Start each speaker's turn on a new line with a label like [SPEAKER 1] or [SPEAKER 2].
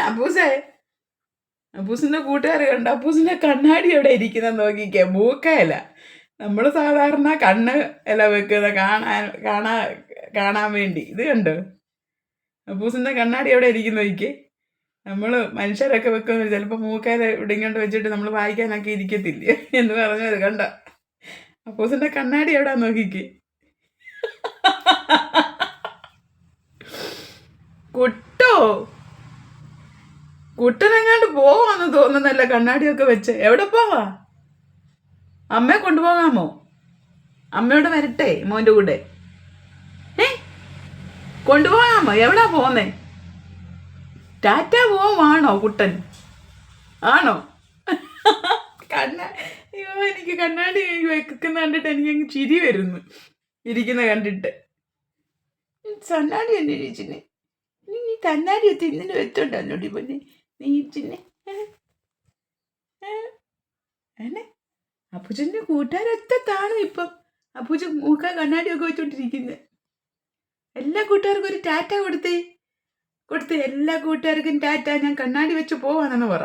[SPEAKER 1] അപ്പൂസേ, അപ്പൂസിന്റെ കൂട്ടുകാർ കണ്ട അപ്പൂസിന്റെ കണ്ണാടി എവിടെ ഇരിക്കുന്ന നോക്കിക്കേ. മൂക്കയില നമ്മൾ സാധാരണ കണ്ണ് ഇല വെക്കുന്ന കാണാൻ വേണ്ടി. ഇത് കണ്ടോ അപ്പൂസിന്റെ കണ്ണാടി എവിടെ ഇരിക്കുന്ന നോക്കിക്കേ. നമ്മൾ മനുഷ്യരൊക്കെ വെക്കുന്നത് ചിലപ്പോൾ മൂക്കയില ഇവിടെ ഇങ്ങോട്ട് വെച്ചിട്ട് നമ്മൾ വായിക്കാനൊക്കെ ഇരിക്കത്തില്ലേ എന്ന് പറഞ്ഞത് കണ്ട. അപ്പൂസിന്റെ കണ്ണാടി എവിടാ നോക്കിക്കേ. കുട്ടോ, കുട്ടനെങ്ങാണ്ട് പോവാന്ന് തോന്നുന്നല്ല കണ്ണാടിയൊക്കെ വെച്ച്. എവിടെ പോവാ? അമ്മയെ കൊണ്ടുപോകാമോ? അമ്മയോട് വരട്ടെ മോൻ്റെ കൂടെ? കൊണ്ടുപോകാമോ? എവിടാ പോന്നേ? ടാറ്റ പോവാണോ കുട്ടൻ? ആണോ? അയ്യോ, എനിക്ക് കണ്ണാടി വെക്കുന്ന കണ്ടിട്ട് എനിക്കങ്ങ് ചിരി വരുന്നു ഇരിക്കുന്ന കണ്ടിട്ട്. കണ്ണാടി തന്നെ ഇരിച്ചിനെ. നീ കണ്ണാടി എത്തി ഇന്നിന് വെച്ചോണ്ടല്ലോടി പൊന്നെ നീ ഇരിച്ചിനെ. അപ്പൂച്ചൻ്റെ കൂട്ടുകാരൊക്കെ കാണും ഇപ്പം. അപ്പൂച്ച മൂക്ക കണ്ണാടിയൊക്കെ വെച്ചോണ്ടിരിക്കുന്നത്. എല്ലാ കൂട്ടുകാർക്കും ഒരു ടാറ്റ കൊടുത്തേ. എല്ലാ കൂട്ടുകാർക്കും ടാറ്റ. ഞാൻ കണ്ണാടി വെച്ച് പോവാണെന്ന് പറ.